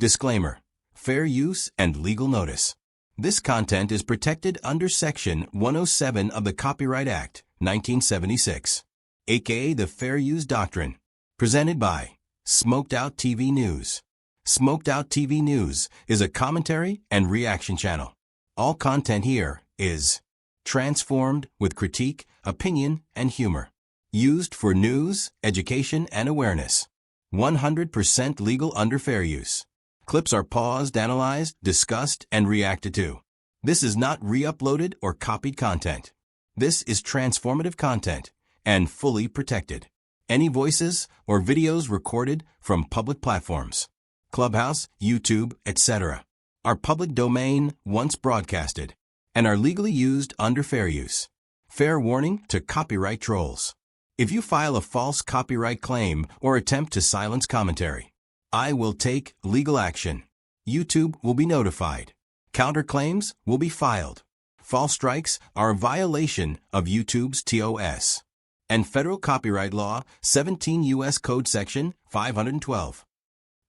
Disclaimer. Fair use and legal notice. This content is protected under Section 107 of the Copyright Act, 1976, aka the Fair Use Doctrine. Presented by Smoked Out TV News. Smoked Out TV News is a commentary and reaction channel. All content here is transformed with critique, opinion, and humor. Used for news, education, and awareness. 100% legal under fair use. Clips are paused, analyzed, discussed, and reacted to. This is not re-uploaded or copied content. This is transformative content and fully protected. Any voices or videos recorded from public platforms, Clubhouse, YouTube, etc., are public domain once broadcasted and are legally used under fair use. Fair warning to copyright trolls. If you file a false copyright claim or attempt to silence commentary, I will take legal action. YouTube will be notified. Counterclaims will be filed. False strikes are a violation of YouTube's TOS and Federal Copyright Law 17 U.S. Code Section 512.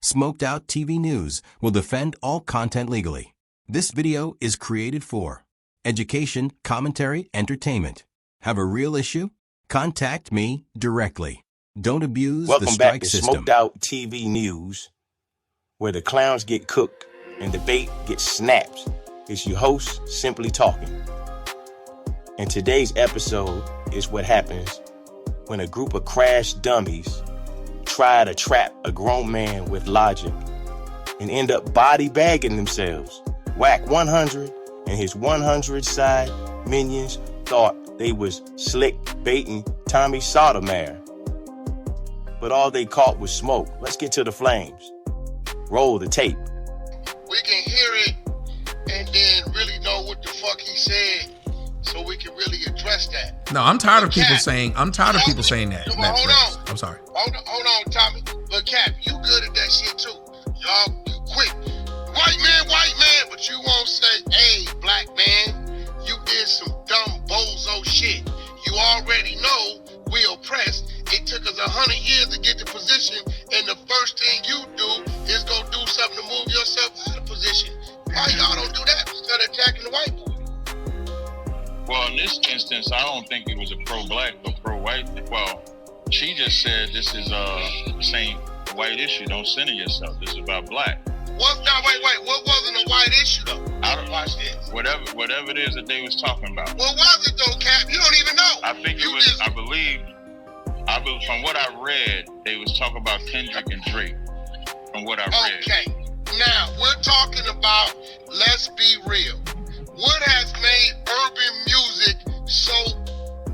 Smoked Out TV News will defend all content legally. This video is created for education, commentary, entertainment. Have a real issue? Contact me directly. Don't abuse the strike system. Welcome back to Smoked Out TV News, where the clowns get cooked and debate gets snapped. It's your host, Simply Talking. And today's episode is what happens when a group of crash dummies try to trap a grown man with logic and end up body bagging themselves. Wack 100 and his 100 side minions thought they was slick baiting Tommy Sotomayor, but all they caught was smoke. Let's get to the flames. Roll the tape. We can hear it and then really know what the fuck he said, so we can really address that. No, I'm tired of people saying. I'm tired of people saying that. Hold on. I'm sorry. Hold on, Tommy. But Cap, you good at that shit too. Y'all, you quick. White man, but you won't say, hey, black man, you did some dumb bozo shit. You already know we oppressed. It took us 100 years to get to position, and the first thing you do is go do something to move yourself out of position. Why y'all don't do that instead of attacking the white boy? Well, in this instance, I don't think it was a pro-black or pro-white. Well, she just said this is saying white issue. Don't center yourself. This is about black. Wait. What wasn't a white issue though? I don't watch this. Whatever it is that they was talking about. What was it though, Cap? You don't even know. I think it was. I believe from what I read, they was talking about Kendrick and Drake. From what I read. Okay. Now we're talking about. Let's be real. What has made urban music so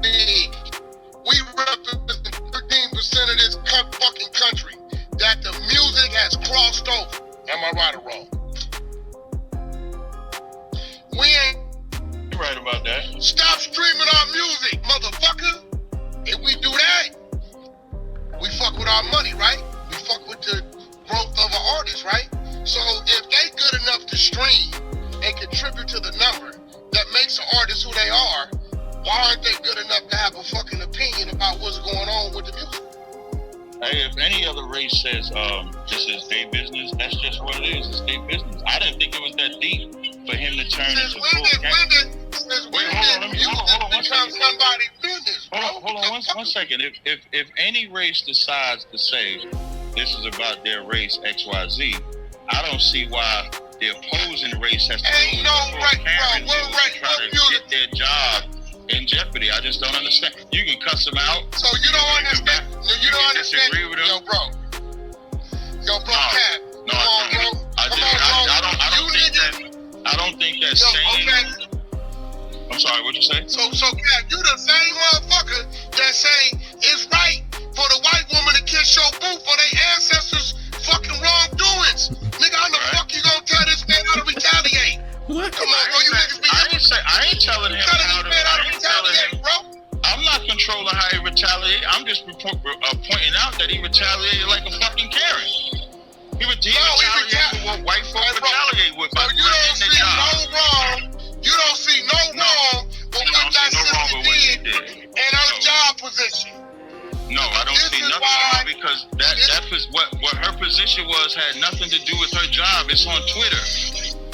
big? We represent 13% of this fucking country. That the music has crossed over. Am I right or wrong? We ain't. You're right about that. Stop streaming our music, motherfucker. If we do that, we fuck with our money, right? We fuck with the growth of an artist, right? So if they good enough to stream and contribute to the number that makes an artist who they are, why aren't they good enough to have a fucking opinion about what's going on with the music? Hey, if any other race says this is their business, that's just what it is. It's their business. I didn't think it was that deep for him to turn into full Since when did music become somebody's business? Hold on one second. If any race decides to say this is about their race XYZ, I don't see why the opposing race has to ain't no right, bro. We're right. Try to get their job in jeopardy. I just don't understand. You can cuss them out. So you don't understand. You don't understand. Disagree with them. Yo, bro, Cap. No, I don't think that saying. Okay. I'm sorry. What'd you say? So Cap, you the same motherfucker that saying it's right for the white woman to kiss your boo for their ancestors' fucking wrongdoings. Nigga, how the fuck you gonna tell this man how to retaliate? What? Come on, bro. You niggas be. I ain't telling him how to retaliate, bro. I'm not controlling how he retaliate. I'm just pointing out that he retaliated like a fucking Karen. He retaliated with what white folks retaliate with. So you don't see no wrong. You don't see no wrong with what that sister did in her job position. No, I don't see nothing wrong because that was what her position was had nothing to do with her job. It's on Twitter.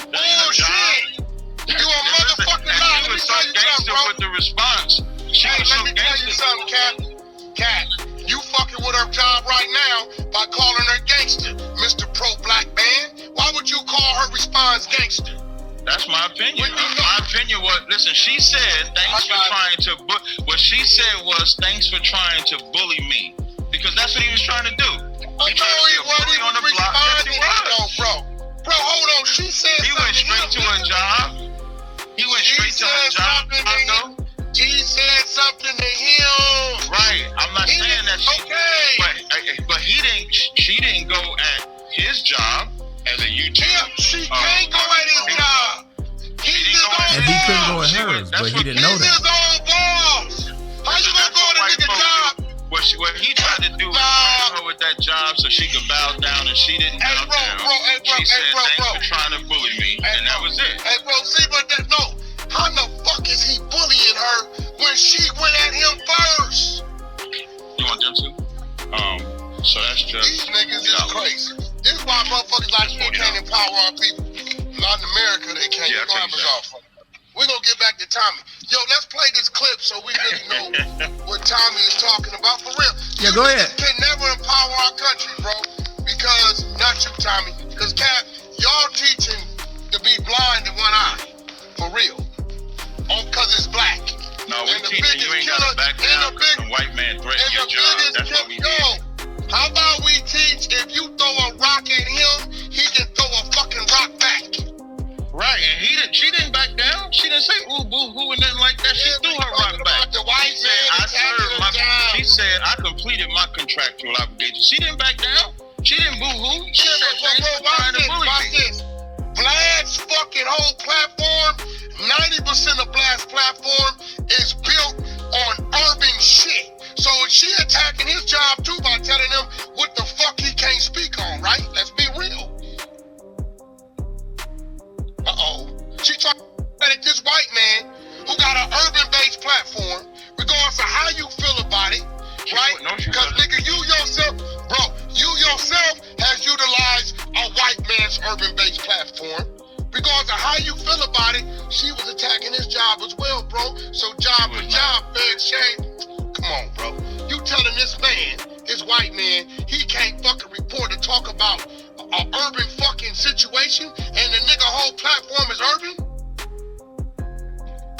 That ain't a job. You a motherfucking liar. She was so gangster with the response. Let me tell you something, Cat. You fucking with her job right now by calling her gangster, Mr. Pro-Black Man. Why would you call her response gangster? That's my opinion. My opinion was, listen, she said, thanks for trying to, what she said was, thanks for trying to bully me. Because that's what he was trying to do. He wasn't on the block. Yes, he was. Bro, hold on. She said he went straight to her job. He went straight to her job, though. She said something to him. Right. I'm not saying that she. Okay. But she didn't go at his job as a YouTuber. Yeah, she can't go at his job. And he couldn't go at hers, but he didn't know that. He's his own boss. How you gonna go at a nigga job? What he tried to do was threaten her with that job so she could bow down, and she didn't bow down. She said, thanks for trying to bully me, and that was it. Hey, bro, see, but no. How the fuck is he bullying her when she went at him first? You want them to? So that's just... These niggas is crazy. This is why motherfuckers like you can't empower our people. Not in America, they can't. Yeah, We're going to get back to Tommy. Yo, let's play this clip so we really know what Tommy is talking about for real. Yeah, go ahead. You can never empower our country, bro. Because, not you, Tommy. Because, Cap, y'all teaching to be blind in one eye. For real. Because it's black. No, we teaching you ain't got to back down because some white man threatened your job. That's what we did. How about we teach if you throw a rock at him, he can throw a fucking rock back. Right, and she didn't back down. She didn't say ooh boo hoo and nothing like that. She threw her rock back. She said I completed my contractual obligation. She didn't back down. She didn't boo hoo. She said thanks for trying to bully me. Vlad's fucking whole platform, 90% of Vlad's platform is built on urban shit. So she attacking his job too by telling him what the fuck he can't speak on, right? Let's be real. She trying to at this white man who got an urban-based platform, regardless of how you feel about it, right? Because nigga, you yourself has utilized a white man's urban-based platform. Regardless of how you feel about it, she was attacking his job as well, bro. So job for job, fair shame. Come on, bro. You telling this man, this white man, he can't fucking report and talk about an urban fucking situation, and the nigga whole platform is urban?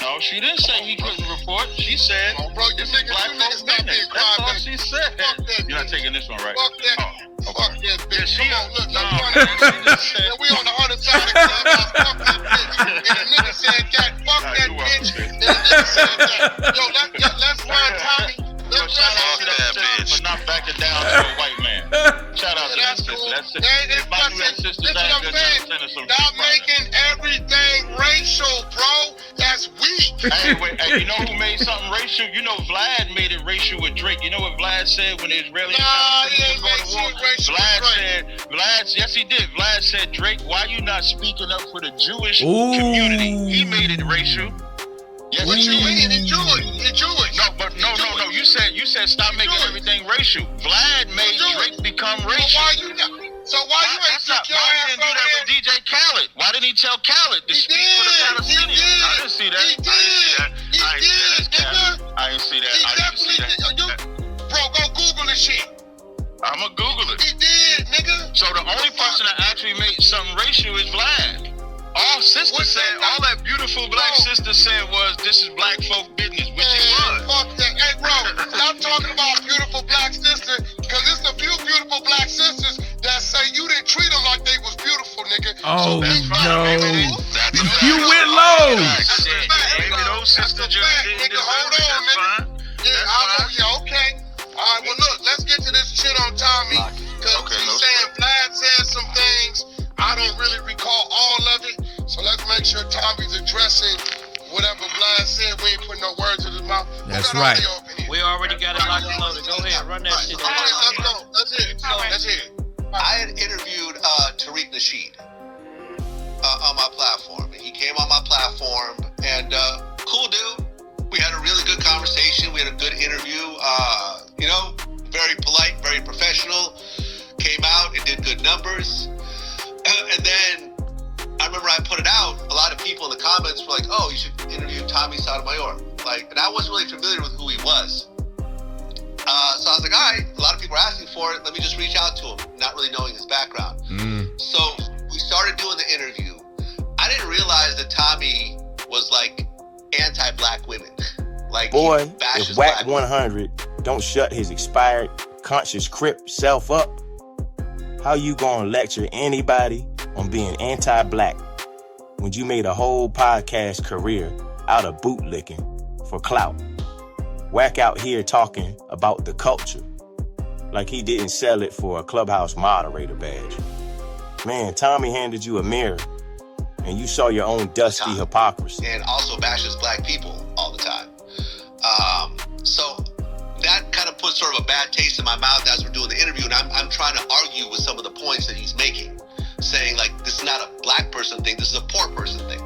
No, she didn't say he couldn't report. She said, bro, this is black folks business. That's all she said. You're not taking this one, right? Fuck that. Fuck that bitch. Come on, look. We on the other side of the clubhouse. Fuck that bitch. And the nigga said that. Fuck that bitch. And the nigga said that. Yo, let's run, Tommy. Let's shout out to that bitch for not backing down to a white man. Shout out to that sister. That's it. If I knew that sister's ass, send her some. Stop making everything racial, bro. That's weak. Hey, you know who made something racial? You know Vlad made it racial with Drake. You know what Vlad said when the Israelis he ain't made shit racial. Yes he did. Vlad said, Drake, why you not speaking up for the Jewish community? He made it racial. Yes, what you mean? He Jewish. No. You said stop making everything racial. Vlad made Drake become racial. So why you ain't took your ass didn't do that with DJ Khaled? Why didn't he tell Khaled to speak for the Palestinians? I didn't see that. I didn't see that. Bro, go Google this shit. I'ma Google it. He did, nigga. So the only person that actually made something racial is Vlad. All that beautiful black sister said was, this is black folk business, which it was. Fuck that. Hey, bro, stop talking about beautiful black sister, because it's a few beautiful black sisters that say you didn't treat them like they was beautiful, nigga. Oh, so you went low. Maybe those sisters just didn't deserve it. That's fine. Yeah, okay. All right, well, look, let's get to this shit on Tommy, because he's saying Vlad said some things. I don't really recall all of it, so let's make sure Tommy's addressing whatever Vlad said. We ain't putting no words in his mouth. That's right. We already got it locked and loaded. Go ahead, run that shit. Let's go. Let's hear it. I had interviewed Tariq Nasheed on my platform. He came on my platform, and cool dude. We had a really good conversation. We had a good interview. Very polite, very professional. Came out and did good numbers. And then I remember I put it out. A lot of people in the comments were like, "Oh, you should interview Tommy Sotomayor." Like, and I wasn't really familiar with who he was. So I was like, all right, a lot of people are asking for it. Let me just reach out to him, not really knowing his background. So we started doing the interview. I didn't realize that Tommy was like anti-black women. Like, boy, if Wack 100 don't shut his expired conscious crip self up, how you gonna lecture anybody on being anti-black when you made a whole podcast career out of bootlicking for clout? Wack out here talking about the culture like he didn't sell it for a Clubhouse moderator badge. Man, Tommy handed you a mirror and you saw your own dusty hypocrisy. And also bashes black people all the time. So that kind of put sort of a bad taste in my mouth as we're doing the interview, and I'm trying to argue with some of the points that he's making, saying like, this is not a black person thing, this is a poor person thing,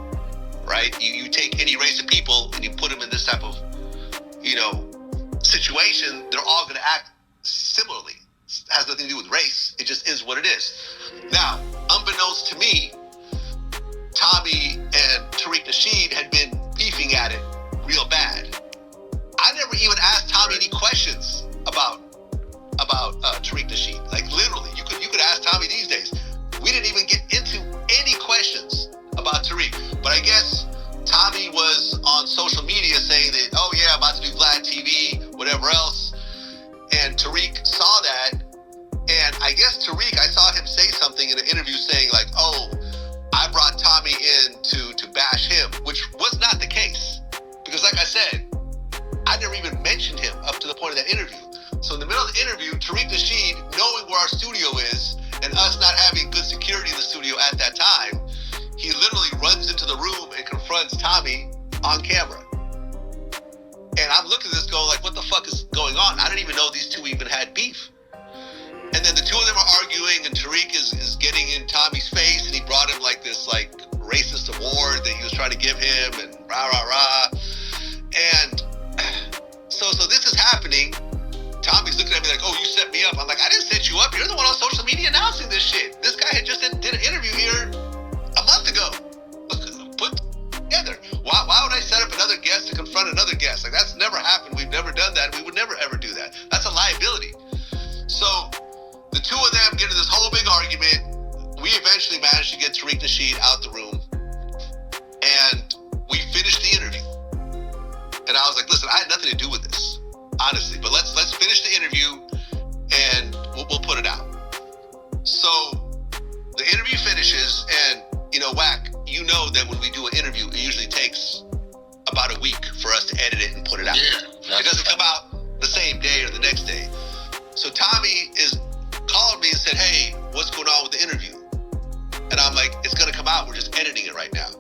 right? You take any race of people and you put them in this type of, situation, they're all going to act similarly. It has nothing to do with race. It just is what it is. Now, unbeknownst to me, Tommy and Tariq Nasheed had been beefing at it real bad. I never even asked Tommy any questions about Tariq Nasheed. Like, literally, you could ask Tommy these days. We didn't even get into any questions about Tariq. But I guess Tommy was on social media saying that, oh yeah, I'm about to do Vlad TV, whatever else. And Tariq saw that. And I guess Tariq, I saw him say something in an interview saying like, oh, I brought Tommy in to bash him, which was not the case. Because like I said, I never even mentioned him up to the point of that interview. So in the middle of the interview, Tariq Nasheed, knowing where our studio is and us not having good security in the studio at that time, he literally runs into the room and confronts Tommy on camera. And I'm looking at this going like, what the fuck is going on? I didn't even know these two even had beef. And then the two of them are arguing, and Tariq is getting in Tommy's face, and he brought him like this like racist award that he was trying to give him, and rah rah rah. And so this is happening. Tommy's looking at me like, oh, you set me up. I'm like, I didn't set you up. You're the one on social media announcing this shit. This guy had just did an interview here a month ago. Put together. Why would I set up another guest to confront another guest? Like, that's never happened. We've never done that. We would never ever do that. That's a liability. So the two of them get into this whole big argument. We eventually managed to get Tariq Nasheed out the room, and we finished the interview. And I was like, listen, I had nothing to do with this, honestly, but let's finish the interview and we'll put it out. So the interview finishes, and Wack, you know that when we do an interview, it usually takes about a week for us to edit it and put it out. Yeah, it doesn't come out the same day or the next day. So Tommy called me and said, hey, what's going on with the interview? And I'm like, it's going to come out. We're just editing it right now.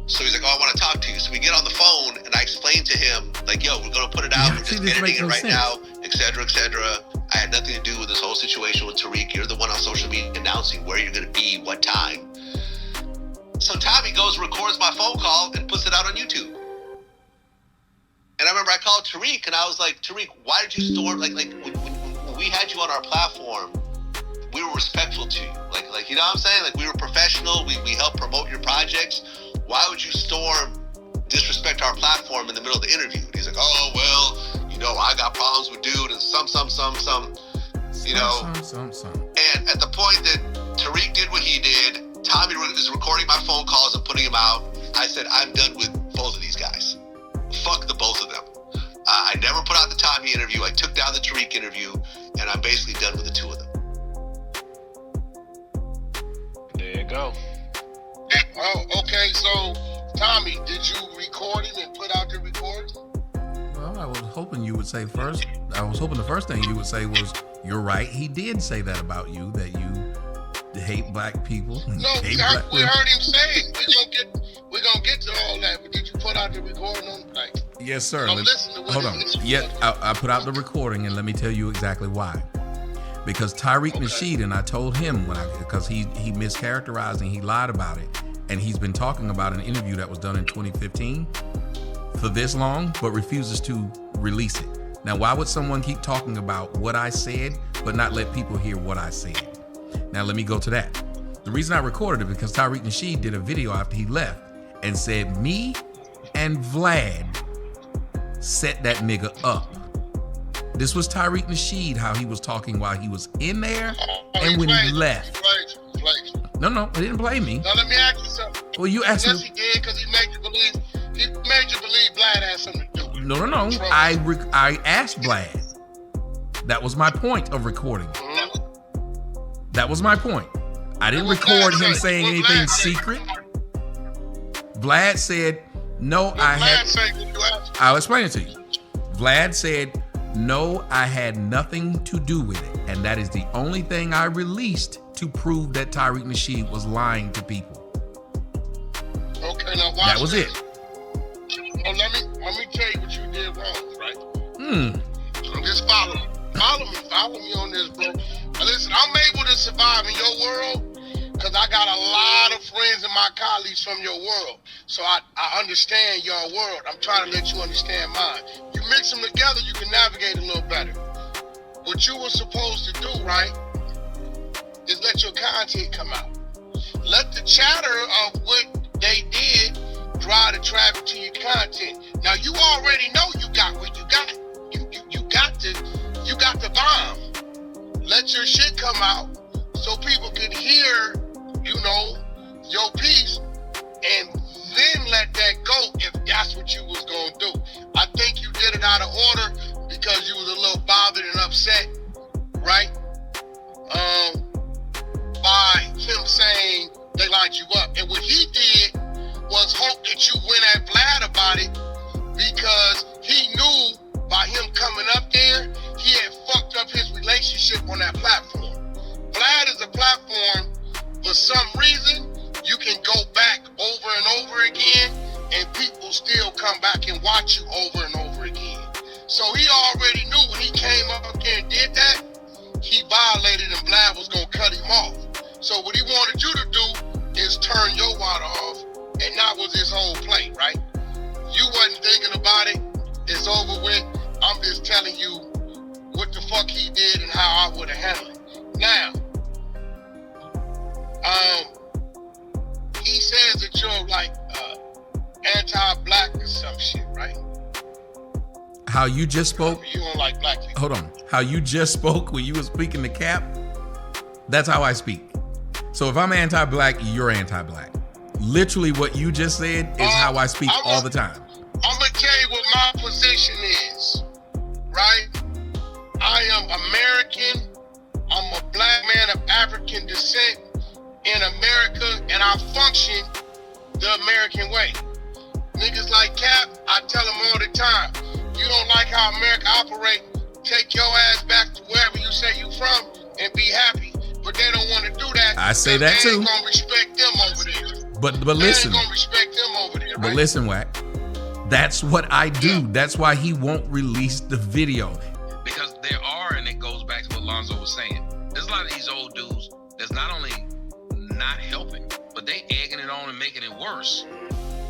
So he's like, oh, I want to talk to you. So we get on the phone, and I explained to him, like, yo, we're going to put it out. We're just editing it right now, et cetera, et cetera. I had nothing to do with this whole situation with Tariq. You're the one on social media announcing where you're going to be, what time. So Tommy goes, records my phone call, and puts it out on YouTube. And I remember I called Tariq, and I was like, Tariq, why did you store, like when we had you on our platform, we were respectful to you. Like you know what I'm saying? Like, we were professional. We helped promote your projects. Why would you disrespect our platform in the middle of the interview? And he's like, oh, well, I got problems with dude and some. And at the point that Tariq did what he did, Tommy is recording my phone calls and putting them out. I said, I'm done with both of these guys. Fuck the both of them. I never put out the Tommy interview. I took down the Tariq interview, and I'm basically done with the two of them. There you go. Oh, okay. So, Tommy, did you record him and put out the recording? Well, I was hoping you would say first. I was hoping the first thing you would say was, you're right. He did say that about you, that you hate black people. No, we heard him say it. We're gonna get to all that. But did you put out the recording on the mic? Yes, sir. Hold on. Yeah, I put out the recording, and let me tell you exactly why. Because Tariq Nasheed, and I told him because he mischaracterized and he lied about it, and he's been talking about an interview that was done in 2015 for this long, but refuses to release it. Now, why would someone keep talking about what I said, but not let people hear what I said? Now, let me go to that. The reason I recorded it because Tariq Nasheed did a video after he left and said me and Vlad set that nigga up. This was Tariq Nasheed, how he was talking while he was in there and when he left. No, he didn't blame me. Now let me ask you something. Well, you asked me. Yes, he did, because he made you believe Vlad had something to do with it. No. I asked Vlad. That was my point of recording. Mm-hmm. That was my point. I didn't record him saying anything secret. Vlad said, no, I'll explain it to you. Vlad said, no, I had nothing to do with it. And that is the only thing I released to prove that Tariq Nasheed was lying to people. Okay, now watch that was this. it. Oh, let me tell you what you did wrong, right? Just follow me on this, bro. Now listen, I'm able to survive in your world because I got a lot of friends and my colleagues from your world. So I understand your world. I'm trying to let you understand mine. You mix them together, you can navigate a little better. What you were supposed to do, right, is let your content come out. Let the chatter of what they did drive the traffic to your content. Now you already know you got what you got. You got the bomb. Let your shit come out so people can hear, your piece, and then let that go if that's what you was gonna do. I think you did it out of order because you was a little bothered and upset, right? By him saying they lined you up. And what he did was hope that you went at Vlad about it because he knew by him coming up there, he had fucked up his relationship on that platform. Vlad is a platform, for some reason, you can go back over and over again and people still come back and watch you over and over again. So he already knew when he came up there and did that, he violated and Vlad was gonna cut him off. So what he wanted you to do is turn your water off, and that was his whole play, right? You wasn't thinking about it, it's over with. I'm just telling you what the fuck he did and how I would have handled it. Now, he says that you're like anti-black or some shit, right? How you just spoke? You don't like black people. Hold on. How you just spoke when you were speaking to Cap, that's how I speak. So if I'm anti-black, you're anti-black. Literally what you just said is how I speak all the time. I'm going to tell you what my position is, right? I am American. I'm a black man of African descent in America, and I function the American way. Niggas like Cap, I tell them all the time, you don't like how America operate, take your ass back to wherever you say you from and be happy. But they don't want to do that. I say that too. They ain't gonna respect them over there. But listen. They ain't gonna respect them over there, right? But listen, Wack. That's what I do. Yeah. That's why he won't release the video. Because there are, and it goes back to what Lonzo was saying, there's a lot of these old dudes that's not only not helping, but they egging it on and making it worse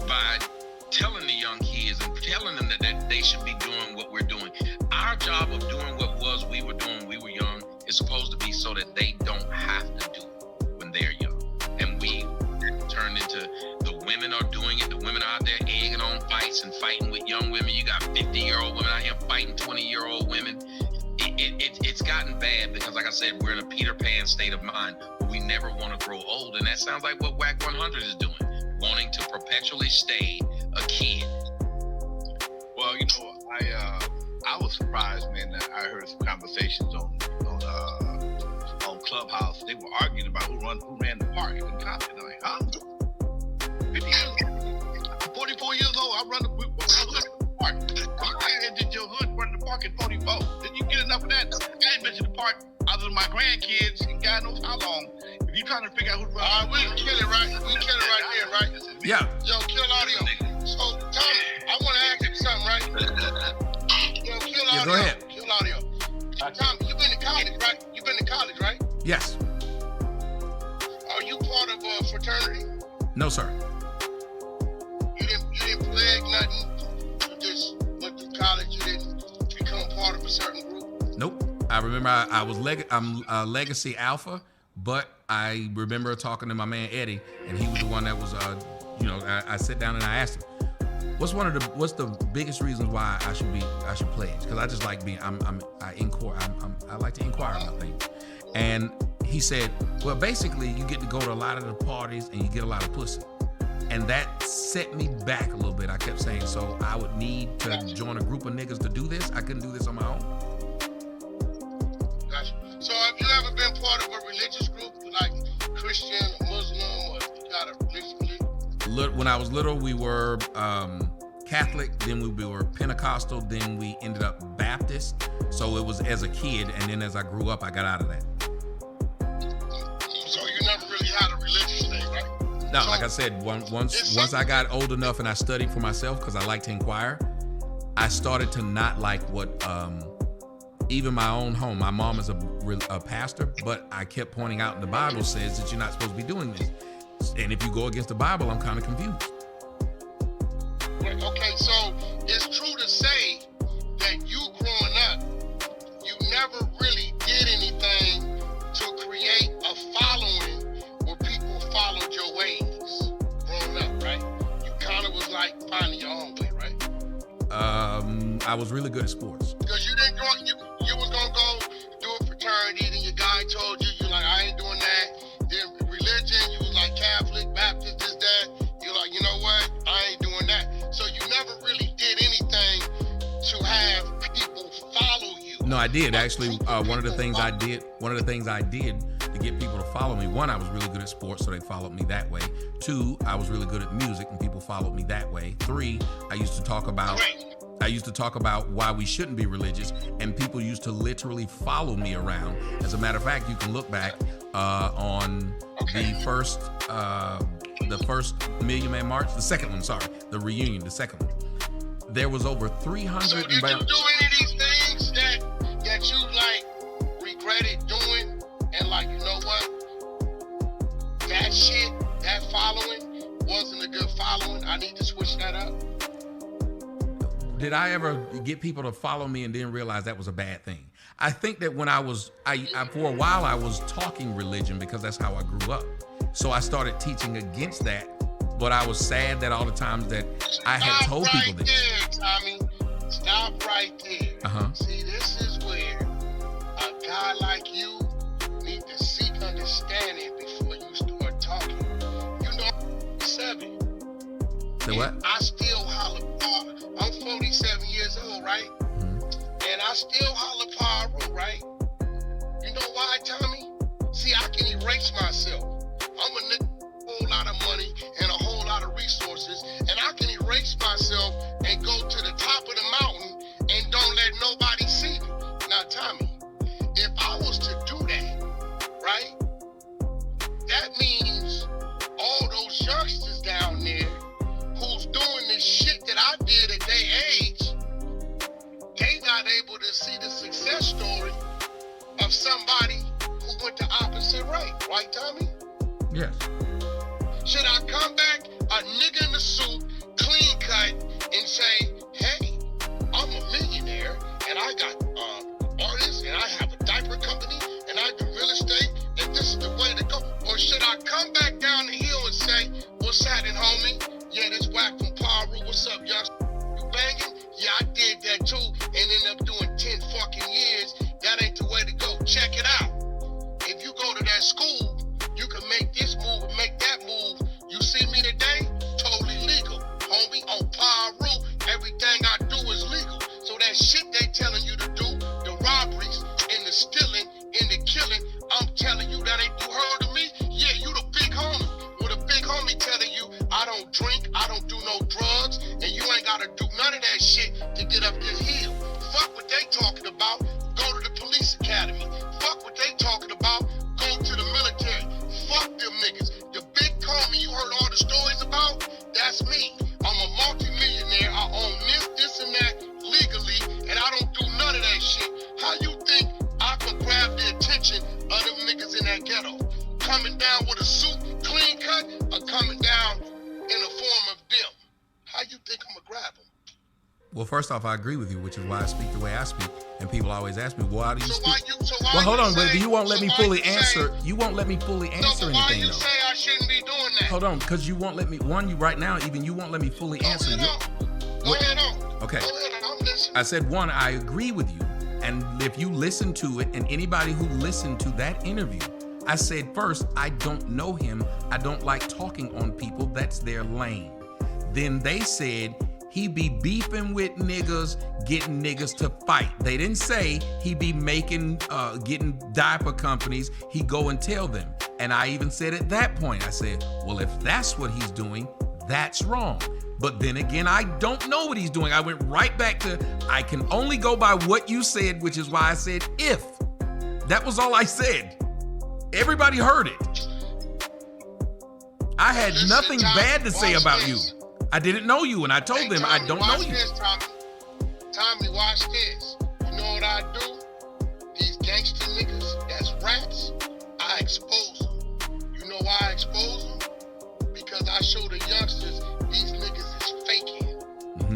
by telling the young kids and telling them that they should be doing what we're doing. Our job of doing what we were doing when we were young is supposed to be so that they don't have to do it when they're young. And we turned into the women are doing it. The women are out there egging on fights and fighting with young women. You got 50-year-old women out here fighting 20-year-old women. It's gotten bad because, like I said, we're in a Peter Pan state of mind where we never want to grow old. And that sounds like what WAC 100 is doing, wanting to perpetually stay a kid. Well, I was surprised, man, that I heard some conversations on Clubhouse. They were arguing about who ran the park in Compton. I'm like, huh? 50 years old. I'm 44 years old. I run the park. Did your hood run the park at 44? Did you get enough of that? I ain't mentioned the park other than my grandkids and God knows how long. If you trying to figure out who runs, we can kill it right. We kill it right there, right? Yeah. Yo, kill audio. So, Tommy, I want to ask you something, right? Yo, kill audio. Yeah, go ahead. Kill audio. Tommy, you've been to college, right? You've been to college, right? Yes. Are you part of a fraternity? No, sir. You didn't pledge nothing. You just went to college. You didn't become part of a certain group. Nope. I remember I'm Legacy Alpha, But I remember talking to my man Eddie, and he was the one that was, I sat down and I asked him, what's the biggest reasons why I should pledge? Because I just like being, I like to inquire about things. And he said, well, basically you get to go to a lot of the parties and you get a lot of pussy. And that set me back a little bit. I kept saying, so I would need to join a group of niggas to do this. I couldn't do this on my own. Gotcha. So have you ever been part of a religious group, like Christian, Muslim, or you got a religious group? When I was little, we were Catholic, then we were Pentecostal, then we ended up Baptist. So it was as a kid, and then as I grew up, I got out of that. So you never really had a religious thing, right? No, so like I said, once I got old enough and I studied for myself, because I like to inquire, I started to not like what, even my own home, my mom is a pastor, but I kept pointing out in the Bible says that you're not supposed to be doing this. And if you go against the Bible, I'm kind of confused. Okay, so it's true to say that you growing up, you never really did anything to create a following where people followed your ways growing up, right? You kind of was like finding your own way, right? I was really good at sports. Because you didn't go, you was gonna go do a fraternity, then your guy told you, you're like, I ain't doing that. Then religion, you was like Catholic, Baptist, this, that. You're like, you know what? I ain't doing that. So you never really did anything to have people follow you. No, I did actually. One of the things I did to get people to follow me. One, I was really good at sports, so they followed me that way. Two, I was really good at music, and people followed me that way. Three, I used to talk about why we shouldn't be religious, and people used to literally follow me around. As a matter of fact, you can look back on the first Million Man March, the second one, the reunion, the second one. There was over 300. So did you do any of these things that you like regretted doing, and like, you know what? That shit, that following wasn't a good following. I need to switch that up. Did I ever get people to follow me and didn't realize that was a bad thing? I think that when I for a while I was talking religion because that's how I grew up. So I started teaching against that, but I was sad that all the times that I had told people this. Stop right there, Tommy. Stop right there. See, this is where a guy like you need to seek understanding before you start talking. You know, 7. Say what? I still holler. I'm 47 years old, right? And I still holler Paru, right? You know why, Tommy? See, I can erase myself. I'm a nigga with a whole lot of money and a whole lot of resources, and I can erase myself and go to the top of the mountain and don't let nobody see me. Now, Tommy, if I was to do that, right, that means all those youngsters down there who's doing this shit that I did at their age, they not able to see the success story of somebody who went the opposite way. Right, Tommy? Yes. Should I come back a nigga in the suit, clean cut, and say, hey, I'm a millionaire, and I got artists, and I have a diaper company, and I do real estate, and this is the way to go? Or should I come back down the hill and say, what's happening, homie? Yeah, this Wack from Paru. What's up, young? You banging? Yeah, I did that too, and ended up doing 10 fucking years. That ain't the way to go. Check it out. If you go to that school, you can make this move and make that move. You see me today? Totally legal. Homie, on Paru, everything I do is legal. So that shit they telling you to do, the robberies and the stealing and the killing, I'm telling you that ain't, you heard of me? Yeah, you the big homie. With a big homie telling you, I don't drink, I don't do no drugs, and you ain't gotta do none of that shit to get up this hill. Fuck what they talking about, go to the police academy. Fuck what they talking about, go to the military. Fuck them niggas. The big homie you heard all the stories about, that's me. I'm a multi-millionaire, I own this and that legally, and I don't do none of that shit. How you think I can grab the attention of them niggas in that ghetto? Coming down with a suit, clean cut, or coming down in the form of them? How you think I'm gonna grab them? Well, first off, I agree with you, which is why I speak the way I speak. And people always ask me, why do you speak? Well, hold on, but you won't let me fully answer. You won't let me fully answer anything, though. Why you say I shouldn't be doing that? Hold on, because you won't let me. You right now, even you won't let me fully answer. Go ahead on. Okay. Go ahead on. I'm listening. I said, one, I agree with you. And if you listen to it, and anybody who listened to that interview, I said, first, I don't know him. I don't like talking on people. That's their lane. Then they said he be beefing with niggas, getting niggas to fight. They didn't say he be getting diaper companies. He go and tell them. And I even said at that point, I said, well, if that's what he's doing, that's wrong. But then again, I don't know what he's doing. I went right back to, I can only go by what you said, which is why I said if. That was all I said. Everybody heard it. I had nothing bad to say about you. I didn't know you, and I told them I don't know you. Tommy, watch this. You know what I do? These gangster niggas, that's rats, I expose them. You know why I expose them? Because I show the youngsters these niggas is faking.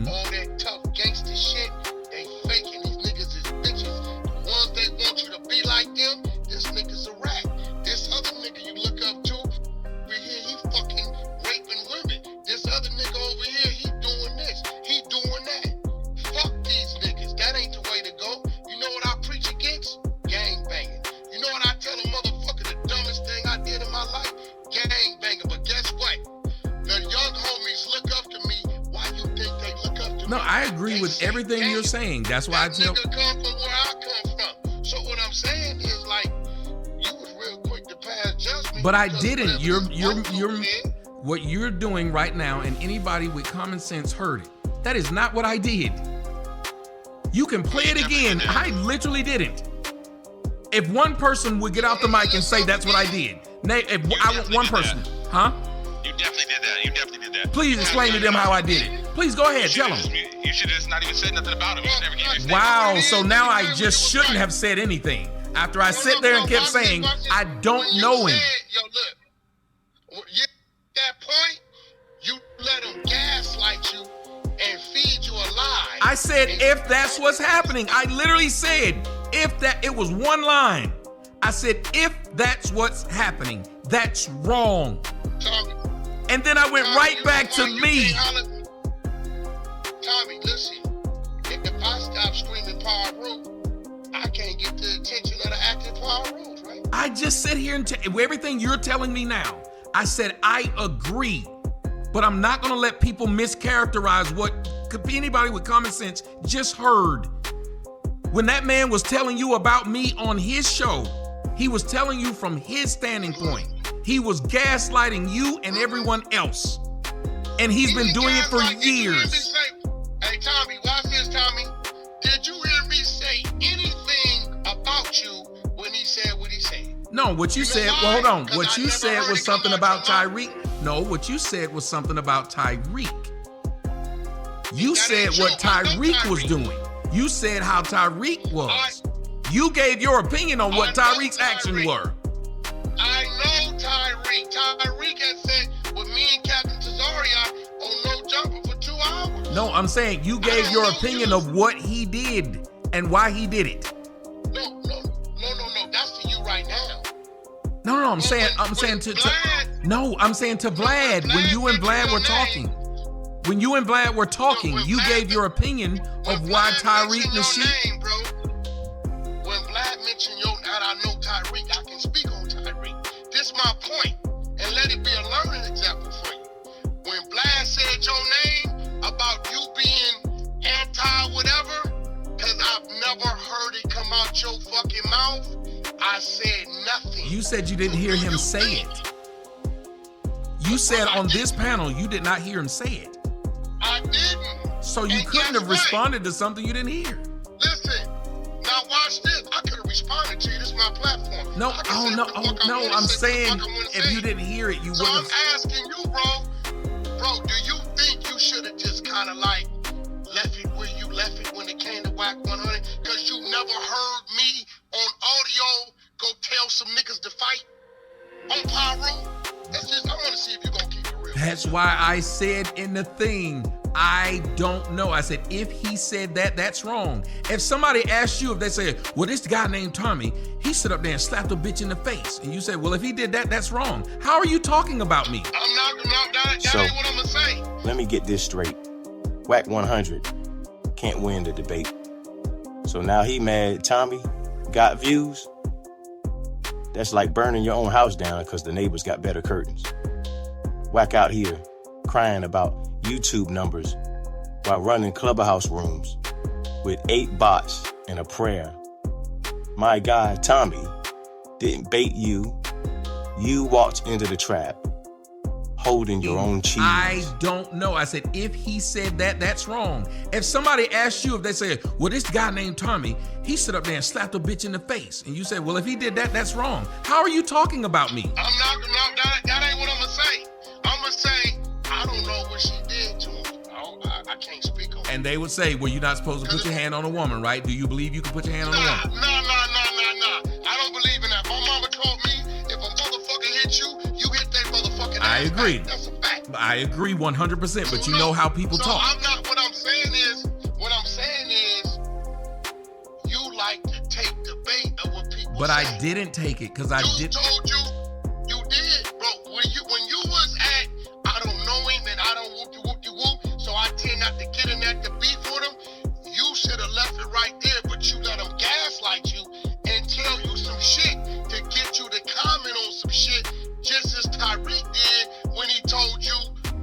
All that tough gangster shit, they faking. These niggas is bitches. The ones they want you to be like them, this nigga's a rat. This other nigga you look up to, over here, he fucking raping women. This other nigga over here, he doing this, he doing that. Fuck these niggas. That ain't the way to go. You know what I preach against? Gang banging. You know what I tell a motherfucker the dumbest thing I did in my life? Gang banging. But guess what? The young homies look up to me. Why you think they look up to me? No, I agree with everything you're saying. That's why I tell. Nigga come from where I come from. So what I'm saying is, like, you was real quick to pass judgment. But I didn't. You're what you're doing right now, and anybody with common sense heard it. That is not what I did. You can play it again. I literally didn't. If one person would get off the mic and say that's what I did. If I want one person, huh? You definitely did that. You definitely did that. Please explain to them how I did it. Please go ahead, tell them. You should have just not even said nothing about him. You should never give your Wow, so now I just shouldn't have said anything. After I sit there and kept saying, I don't know him. Yo, look. That point, you let them gaslight you and feed you a lie. I said, if that's what's happening. I literally said, if that, it was one line. I said, if that's what's happening, that's wrong. Tommy, and then I went right back to me. Tommy, listen. If I stop screaming Power Rule, I can't get the attention of the active Power Rules, right? I just sit here and everything you're telling me now. I said, I agree, but I'm not going to let people mischaracterize what could be anybody with common sense just heard. When that man was telling you about me on his show, he was telling you from his standing point. He was gaslighting you and everyone else. And he's been doing it for years. Hey, Tommy, watch this, Tommy. Did you hear me say anything about you when he said what he said? No, what you said, well, hold on. What you said was something about Tyreek. No, what you said was something about Tyreek. You said what Tyreek was doing. You said how Tyreek was. You gave your opinion on what Tyreek's actions were. I know Tyreek. Tyreek has said with me and Captain Tazaria on No Jumper for 2 hours. No, I'm saying you gave your opinion of what he did and why he did it. No. That's to you right now. No, I'm saying to Vlad, when you and Vlad were talking. When you and Vlad were talking, you gave your opinion of why Tyreek Nasheed. When Vlad mentioned your name, I know Tyreek. I can speak on Tyreek. This my point, and let it be a learning example for you. When Vlad said your name about you being anti-whatever, because I've never heard it come out your fucking mouth, I said nothing. You said you didn't hear him say it. You said on this panel you did not hear him say it. I didn't. So you couldn't have responded to something you didn't hear. Listen, now watch this. I could have responded to you. This is my platform. No, I'm saying if you didn't hear it, you wouldn't have. So I'm asking you, bro, do you think you should have just kind of like left it where you left it when it came to Wack 100? Because you never heard me on audio go tell some niggas to fight on Power Room? I want to see if you're going to keep it real. That's why I said in the thing, I don't know. I said, if he said that, that's wrong. If somebody asked you, if they say, well, this guy named Tommy, he stood up there and slapped a bitch in the face. And you said, well, if he did that, that's wrong. How are you talking about me? I'm not that ain't what I'm gonna say. Let me get this straight. Wack 100 can't win the debate. So now he mad Tommy got views? That's like burning your own house down because the neighbors got better curtains. Wack out here crying about YouTube numbers while running Clubhouse rooms with 8 bots and a prayer. My guy Tommy didn't bait you. You walked into the trap holding your own cheese. I don't know. I said, if he said that, that's wrong. If somebody asked you, if they say, well, this guy named Tommy, he stood up there and slapped a bitch in the face. And you said, well, if he did that, that's wrong. How are you talking about me? I'm not that ain't what I'm gonna say. I'm gonna say, I don't know what she did to him. I can't speak on it. And they would say, well, you're not supposed to put your hand on a woman, right? Do you believe you can put your hand on a woman? Nah. I don't believe in that. My mama told me, if a motherfucker hit you, you hit that motherfucking ass. I agree. Back. That's a fact. I agree 100%, but you know how people talk. What I'm saying is, you like to take the bait of what people But say. I didn't take it because I did. Told you did, bro. When you was at, I don't know him and I don't whoop, so I tend not to get in that to beef with him. You should have left it right there, but you let him gaslight you and tell you some shit to get you to comment on some shit, just as Tyreek did when he told you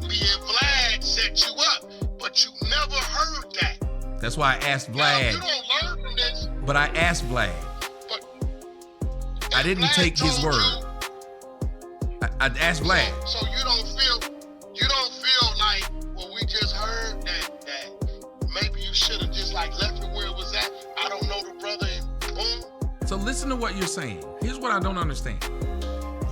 me and Vlad set you up, but you never heard that. That's why I asked Vlad. Now, you don't learn from this. But I asked Vlad. But I didn't Vlad take his told word. I asked Vlad. So you don't feel like, well, we just heard that maybe you should have just like left it where it was at. I don't know the brother and boom. So listen to what you're saying. Here's what I don't understand.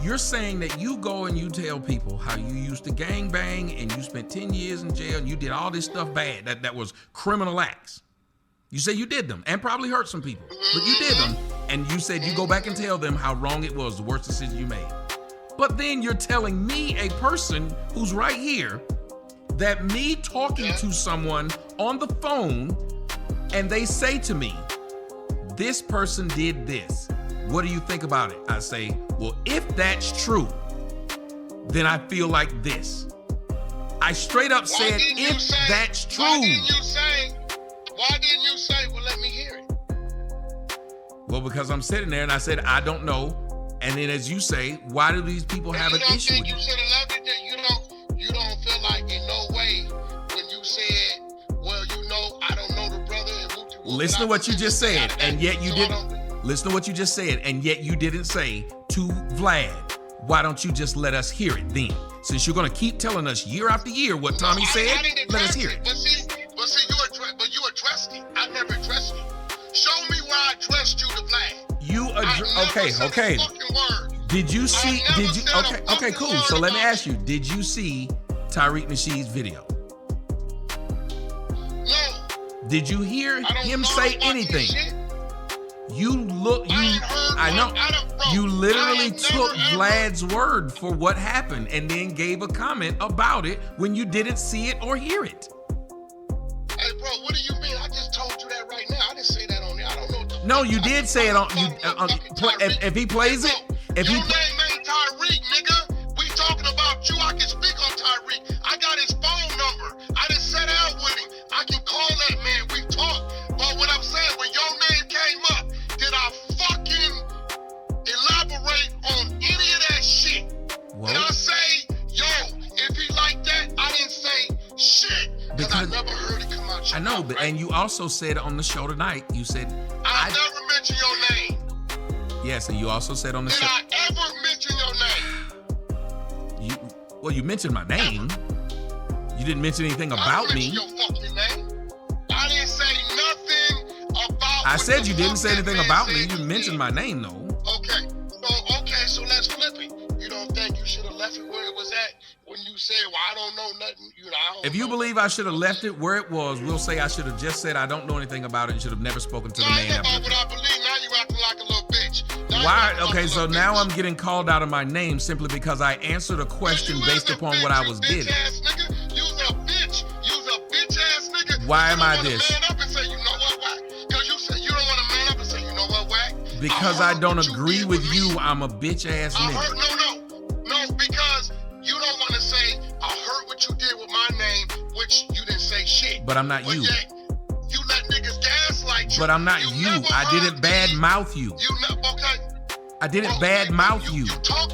You're saying that you go and you tell people how you used to gangbang and you spent 10 years in jail and you did all this stuff bad that was criminal acts. You say you did them and probably hurt some people, but you did them. And you said you go back and tell them how wrong it was, the worst decision you made. But then you're telling me, a person who's right here, that me talking to someone on the phone and they say to me, this person did this. What do you think about it? I say, well, if that's true, then I feel like this. I straight up said, if that's true. Why didn't you say, well, let me hear it? Well, because I'm sitting there and I said, I don't know. And then as you say, why do these people have an issue with you should have loved it? You don't feel like in no way when you said, well, I don't know the brother. Listen to what you just said, and yet you didn't. Listen to what you just said, and yet you didn't say to Vlad, why don't you just let us hear it then? Since you're going to keep telling us year after year what Tommy said, let us hear it. But see, you addressed it. I never addressed it. Show me where I addressed you to Vlad. Okay. Did you see, okay, cool. So let me ask you, did you see Tariq Nasheed's video? No. Did you hear him say anything? You literally took Vlad's word for what happened and then gave a comment about it when you didn't see it or hear it. Hey, bro, what do you mean? I just told you that right now. I didn't say that on there. I don't know. No, you did say it on. If he plays it, your name ain't Tyreek, nigga. We talking about you. I can speak on Tyreek. I got his phone number. I done sat out with him. I can call that man. We talked. But what I'm saying, when your name came up, did I fucking elaborate on any of that shit? Did I say, yo, if he like that, I didn't say shit. Because I never heard it come out your mouth, but right? and you also said on the show tonight, you said I never mentioned your name. Yes, and you also said on the show. Did I ever mention your name? You mentioned my name. You didn't mention anything about me. Your fucking name. I didn't say nothing about. I said you didn't say anything about me. You mentioned my name though. Okay, so let's flip it. You don't think you should have left it where it was at when you said, well, I don't know nothing. If you believe I should have left it where it was, we'll say I should have just said I don't know anything about it and should have never spoken to the man. That's not what I believe. Now you acting like a little bitch. Why? Okay, so now I'm getting called out of my name simply because I answered a question based upon what I was getting. You's a bitch. Why am I this? Man up and say, you know what, Wack? Because you said you don't want to man up and say, you know what, Wack? Because I don't agree with you, I'm a bitch ass nigga. No, because you don't want to say, I heard what you did with my name, which you didn't say shit. But I'm not you. Yet, you let niggas gaslight you. But I'm not you. I didn't bad mouth you. Okay. I didn't bad mouth you. You talked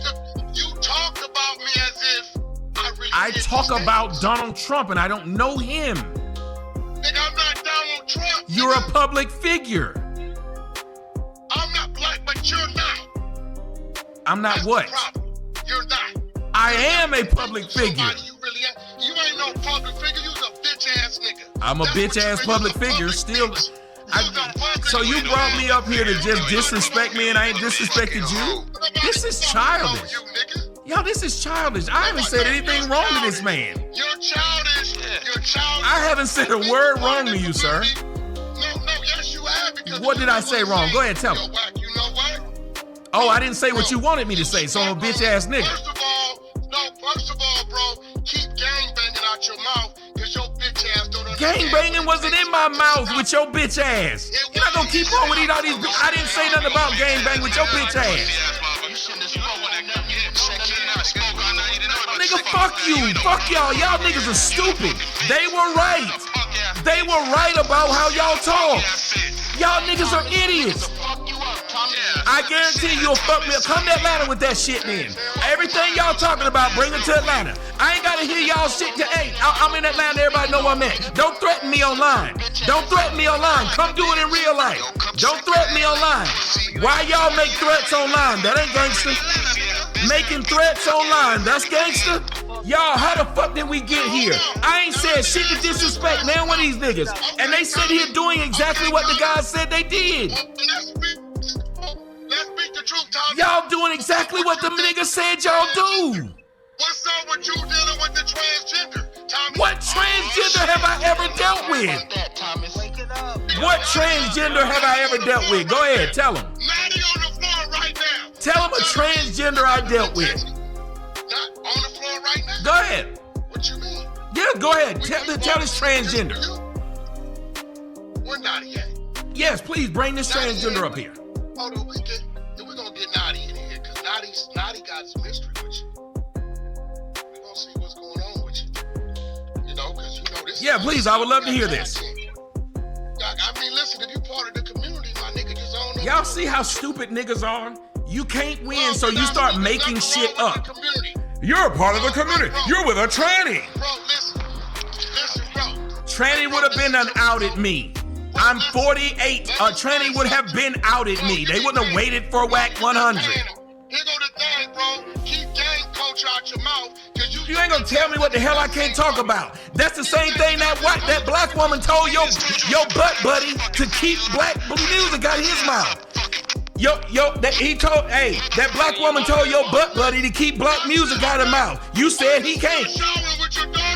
about me as if I really I did talk this about thing. Donald Trump and I don't know him. Nigga, I'm not Donald Trump. You're a public figure. I'm not black, but you're not. I'm not That's what? the problem. You're not. I am a public figure. You ain't no public figure. You's a bitch ass nigga. I'm a bitch ass public figure. Still. So you brought me up here to just disrespect me and I ain't disrespected you? This is childish. Yo, this is childish. I haven't said anything wrong to this man. You're childish. You're childish. I haven't said a word wrong to you, sir. No, yes you have. What did I say wrong? Go ahead, tell me. You know what? Oh, I didn't say what you wanted me to say, so I'm a bitch ass nigga. First of all, bro, keep gangbanging out your mouth, because your bitch ass don't understand. Gangbanging wasn't in my mouth with your bitch ass. You're not gonna keep on with all these. I didn't say nothing about gangbang with your bitch ass. Nigga, fuck you. Fuck y'all. Y'all niggas are stupid. They were right. They were right about how y'all talk. Y'all niggas are idiots. I guarantee you'll fuck me up. Come to Atlanta with that shit then. Everything y'all talking about, bring it to Atlanta. I ain't gotta hear y'all shit to 8. I'm in Atlanta, everybody know I'm at. Don't threaten me online. Don't threaten me online. Come do it in real life. Don't threaten me online. Why y'all make threats online? That ain't gangster. Making threats online, that's gangster? Y'all, how the fuck did we get here? I ain't said shit to disrespect now one of these niggas. And they sit here doing exactly what the guys said they did. Y'all doing exactly what the niggas said y'all do. What's up with you dealing with the transgender? Tommy? What transgender have I ever dealt with? What transgender have I ever dealt with? Go ahead, tell them. Maddie on the floor right now. Tell them a transgender I dealt with. Not on the floor right now? Go ahead. What you mean? Yeah, go ahead. Tell this transgender. Where Nadia at? Yes, please bring this transgender up here. Hold on, we're gonna get Nadia in here, because Nadia got some history with you. We're gonna see what's going on with you. You know, because you know this. Yeah, please, I would love to hear this. I mean, listen, if you part of the community, my nigga, just own up. Y'all see how stupid niggas are? You can't win, so you start making shit up. You're a part of the community. You're with a tranny. Bro, listen, bro. Tranny would have been outed me. I'm 48. A tranny would have been outed me. They wouldn't have waited for Wack 100. Here go the thing, bro. Keep gang culture out your mouth. You ain't gonna tell me what the hell I can't talk about. That's the same thing that black woman told your butt buddy to keep black music out of his mouth. That black woman told your butt buddy to keep black music out of his mouth. You said he can't.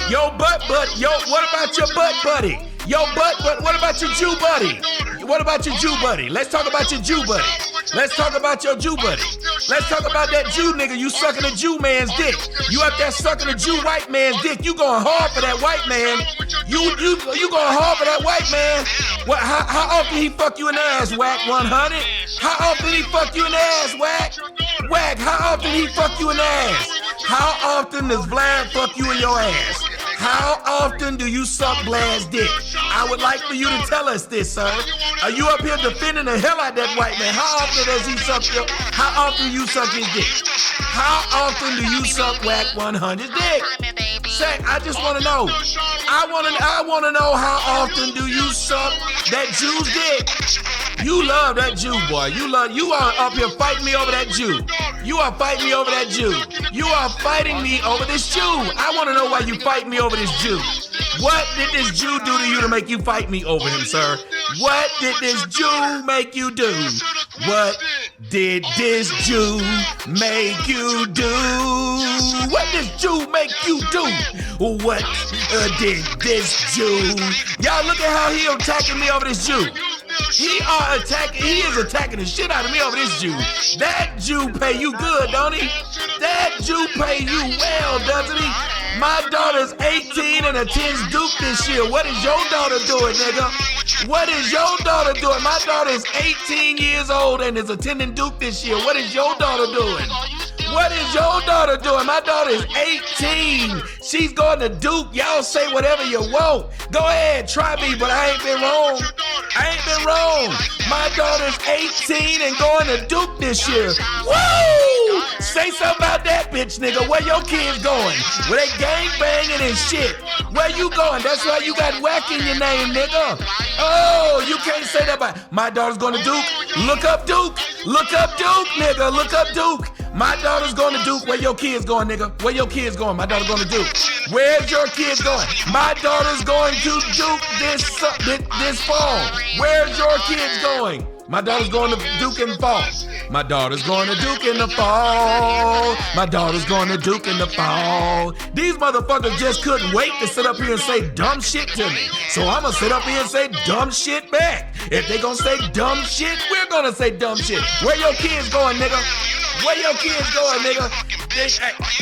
Your butt buddy. What about your butt buddy? What about your Jew buddy? What about your Jew buddy? Let's talk about your Jew buddy. Let's talk about your Jew buddy. Let's talk about that Jew nigga. You sucking a Jew man's dick. You up there sucking a Jew white man's dick. You going hard for that white man. You going hard for that white man. What? How often he fuck you in the ass, Wack 100? How often he fuck you in the ass, Wack? Wack, how often he fuck you in the ass? How often does Vlad fuck you in your ass? How often do you suck Vlad's dick? I would like for you to tell us this, sir. Are you up here defending the hell out of that white man? How often does he suck your? How often do you suck his dick? How often do you suck Wack 100's dick? Say, I just want to know. I want to know how often do you suck that Jew's dick? You love that Jew, boy. You are up here fighting me over that Jew. You are fighting me over that Jew. You are fighting me over this Jew. I want to know why you fight me over this Jew. What did this Jew do to you to make you fight me over him, sir? What did this Jew make you do? What did this Jew make you do? What did this Jew make you do? What did this Jew? Y'all look at how he attacking me over this Jew. He is attacking the shit out of me over this Jew. That Jew pay you good, don't he? That Jew pay you well, doesn't he? My daughter's 18 and attends Duke this year. What is your daughter doing, nigga? What is your daughter doing? My daughter is 18 years old and is attending Duke this year. What is your daughter doing? What is your daughter doing? My daughter is 18. She's going to Duke. Y'all say whatever you want. Go ahead, try me, but I ain't been wrong. I ain't been wrong. My daughter's 18 and going to Duke this year. Woo! Say something about that, bitch, nigga. Where your kids going? Where they gang banging and shit? Where you going? That's why you got Wack in your name, nigga. Oh, you can't say that about my daughter's going to Duke. Look up Duke. Look up Duke, nigga. Look up Duke. My daughter's going to Duke. Where your kids going, nigga? Where your kids going? My daughter's going to Duke. Where's your kids going? My daughter's going to Duke this fall. Where's your kids going? My daughter's going to Duke in the fall. My daughter's going to Duke in the fall. My daughter's going to Duke in the fall. These motherfuckers just couldn't wait to sit up here and say dumb shit to me. So I'm going to sit up here and say dumb shit back. If they going to say dumb shit, we're going to say dumb shit. Where your kids going, nigga? Where your kids going, nigga?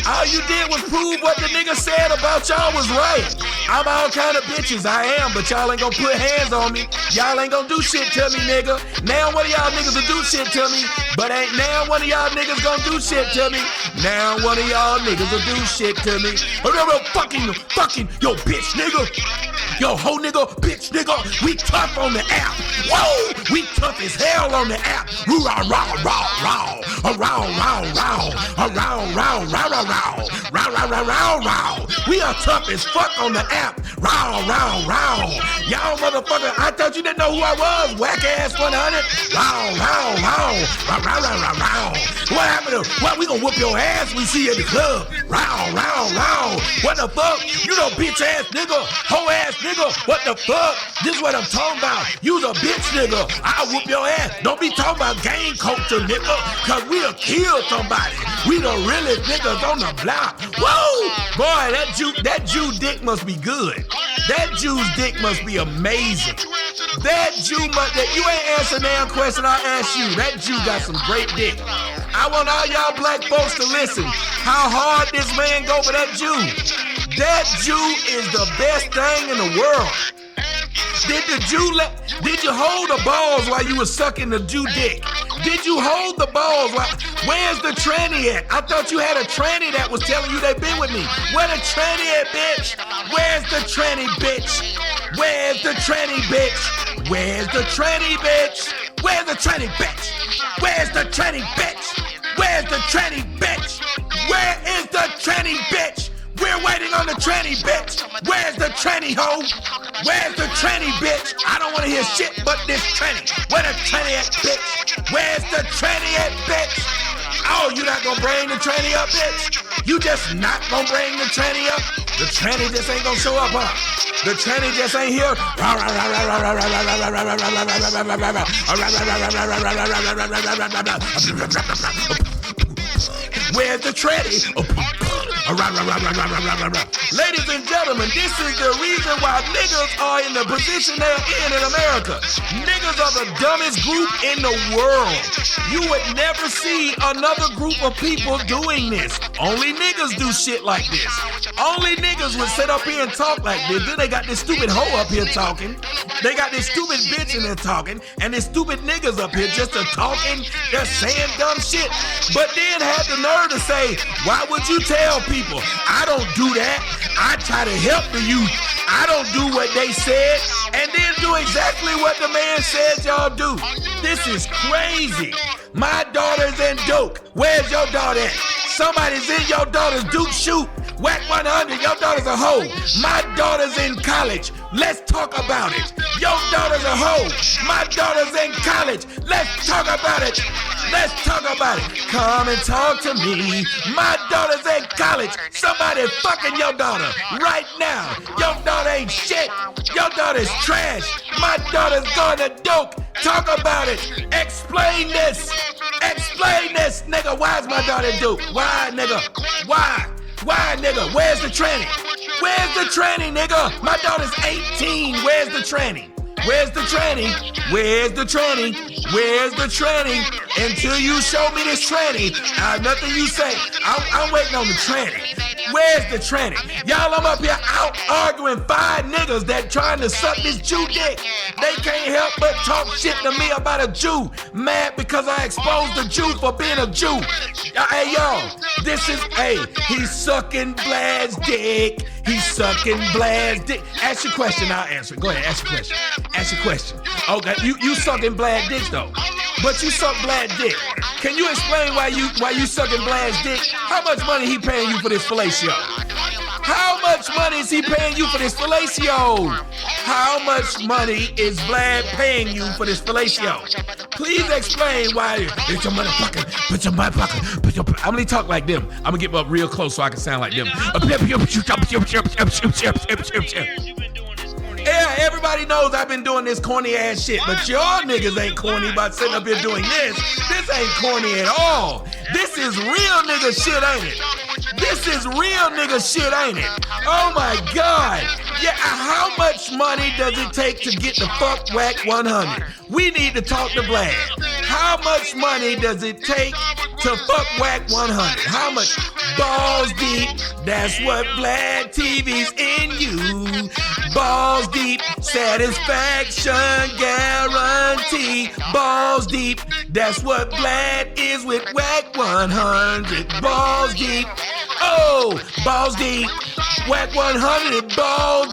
All you did was prove what the nigga said about y'all was right. I'm all kind of bitches, I am, but y'all ain't gonna put hands on me. Y'all ain't gonna do shit to me, nigga. Now one of y'all niggas will do shit to me, but ain't now one of y'all niggas gonna do shit to me. Now one of y'all niggas will do shit to me. Fucking, yo, bitch, nigga. Yo, ho nigga, bitch nigga, we tough on the app. Whoa, we tough as hell on the app. We are tough as fuck on the app. Y'all motherfucker, I thought you didn't know who I was. Whack ass 100. What happened to, what, we gonna whoop your ass we see you in the club. What the fuck? You know bitch ass nigga, hoe ass nigga, what the fuck? This is what I'm talking about. You's a bitch nigga. I'll whoop your ass. Don't be talking about gang culture, nigga, cause we'll kill somebody. We the realest niggas on the block. Whoa! Boy, that Jew dick must be good. That Jew's dick must be amazing. That Jew you ain't answering that question I asked you. That Jew got some great dick. I want all y'all black folks to listen. How hard this man go for that Jew. That Jew is the best thing in the world. Did you hold the balls while you were sucking the Jew dick? Did you hold the balls where's the tranny at? I thought you had a tranny that was telling you they been with me. Where the tranny at, bitch? Where's the tranny, bitch? Where's the tranny, bitch? Where's the tranny, bitch? Where's the tranny, bitch? Where's the tranny, bitch? Where's the tranny, bitch? Where is the tranny, bitch? We're waiting on the tranny, bitch. Where's the tranny, hoe? Where's the tranny, bitch? I don't want to hear shit but this tranny. Where the tranny at, bitch? Where's the tranny at, bitch? Oh, you not gonna bring the tranny up, bitch? You just not gonna bring the tranny up? The tranny just ain't gonna show up, huh? The tranny just ain't here. Where's the tranny? Ladies and gentlemen, this is the reason why niggas are in the position they're in America. Niggas are the dumbest group in the world. You would never see another group of people doing this. Only niggas do shit like this. Only niggas would sit up here and talk like this. Then they got this stupid hoe up here talking. They got this stupid bitch in there talking. And this stupid niggas up here just talking. They're saying dumb shit. But then had the nerve to say, why would you tell people? I don't do that. I try to help the youth. I don't do what they said and then do exactly what the man said y'all do. This is crazy. My daughter's in Duke. Where's your daughter at? Somebody's in your daughter's Duke shoot. Wack 100, your daughter's a hoe. My daughter's in college. Let's talk about it. Your daughter's a hoe. My daughter's in college. Let's talk about it. Let's talk about it. Come and talk to me. My daughter's in college. Somebody fucking your daughter right now. Your daughter ain't shit. Your daughter's trash. My daughter's going to Duke. Talk about it. Explain this. Explain this, nigga. Why's my daughter in Duke? Why, nigga? Why? Why, nigga? Where's the tranny? Where's the tranny, nigga? My daughter's 18. Where's the tranny? Where's the tranny? Where's the tranny? Where's the tranny? Until you show me this tranny, nothing you say. I'm waiting on the tranny. Where's the tranny? Y'all, I'm up here out arguing 5 niggas that trying to suck this Jew dick. They can't help but talk shit to me about a Jew. Mad because I exposed a Jew for being a Jew. Hey, y'all, he's sucking Vlad's dick. He's sucking Vlad's dick. Ask your question, I'll answer it. Go ahead, ask your question. Ask your question. Okay, you sucking Vlad's dick though. But you suck Vlad's dick. Can you explain why you sucking Vlad's dick? How much money he paying you for this fellatio? How much money is he paying you for this fellatio? How much money is Vlad paying you for this fellatio? Please explain why. It's your motherfucker. Put your motherfucker. I'm gonna talk like them. I'm gonna get up real close so I can sound like them. Yeah, everybody knows I've been doing this corny ass shit, but y'all niggas ain't corny by sitting up here doing this. This ain't corny at all. This is real nigga shit, ain't it? This is real nigga shit, ain't it? Oh my God. Yeah, how much money does it take to get the Fuck Wack 100? We need to talk to Vlad. How much money does it take to Fuck Wack 100? How much? Balls deep, that's what Vlad TV's in you. Balls deep, satisfaction guarantee. Balls deep, that's what Vlad is with Wack 100. Balls deep, oh, balls deep, Wack 100 balls.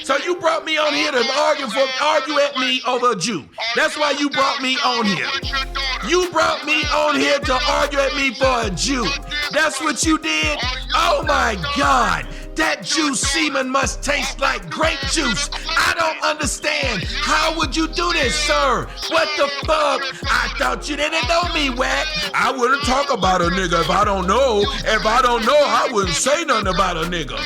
So you brought me on here to argue at me over a Jew. That's why you brought me on here. You brought me on here to argue at me for a Jew. That's what you did? Oh my God. That Jew semen must taste like grape juice. I don't understand. How would you do this, sir? What the fuck? I thought you didn't know me, Wack. I wouldn't talk about a nigga if I don't know. If I don't know, I wouldn't say nothing about a nigga.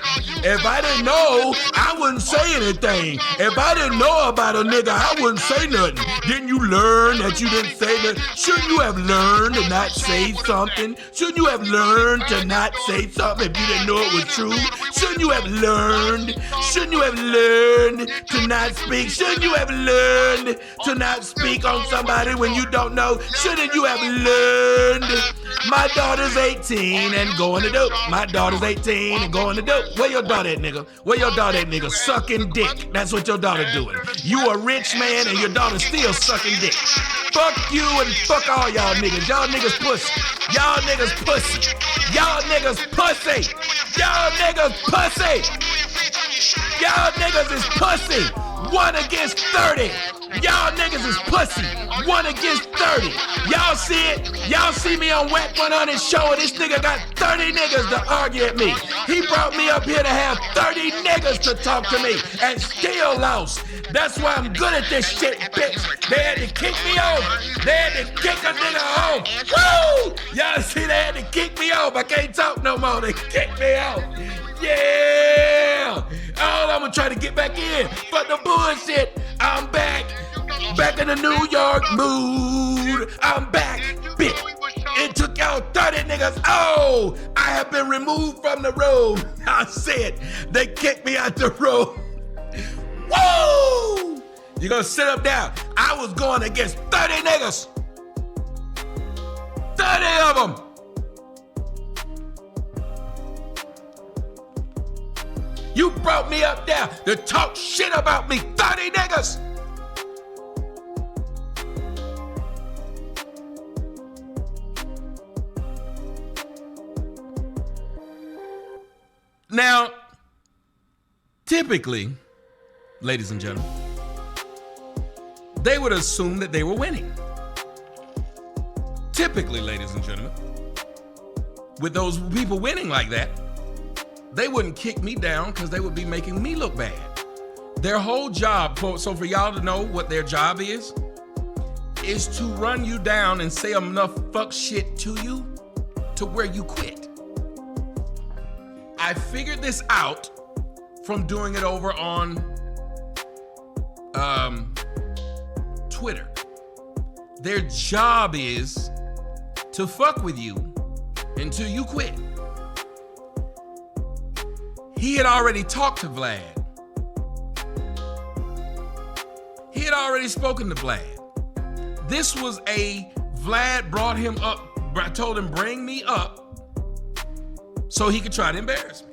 If I didn't know, I wouldn't say anything. If I didn't know about a nigga, I wouldn't say nothing. Didn't you learn that you didn't say that? Shouldn't you have learned to not say something? Shouldn't you have learned to not say something if you didn't know it was true? Shouldn't you have learned? Shouldn't you have learned to not speak? Shouldn't you have learned to not speak on somebody when you don't know? Shouldn't you have learned? My daughter's 18 and going to dope. My daughter's 18 and going to dope. Where your daughter at, nigga? Where your daughter at, nigga? Sucking dick. That's what your daughter doing. You a rich man and your daughter still sucking dick. Fuck you and fuck all y'all niggas. Y'all niggas pussy. Y'all niggas pussy. Y'all niggas pussy. Y'all niggas pussy. Y'all niggas is pussy. 1 against 30. Y'all niggas is pussy. 1 against 30. Y'all see it? Y'all see me on Wack 100 show and this nigga got 30 niggas to argue at me. He brought me up here to have 30 niggas to talk to me and still lost. That's why I'm good at this shit, bitch. They had to kick me off. They had to kick a nigga off. Woo! Y'all see they had to kick me off. I can't talk no more. They kicked me out. Yeah! Oh, I'm gonna try to get back in. Fuck the bullshit. I'm back. Back in the New York mood. I'm back, bitch. It took y'all 30 niggas. Oh, I have been removed from the road. I said they kicked me out the road. Woo! You gonna sit up down. I was going against 30 niggas. 30 of them. You brought me up there to talk shit about me. 30 niggas. Now, typically, ladies and gentlemen, they would assume that they were winning. Typically, ladies and gentlemen, with those people winning like that, they wouldn't kick me down because they would be making me look bad. Their whole job, so for y'all to know what their job is to run you down and say enough fuck shit to you to where you quit. I figured this out from doing it over on Twitter. Their job is to fuck with you until you quit. He had already talked to Vlad. He had already spoken to Vlad. This was Vlad brought him up, told him, bring me up so he could try to embarrass me.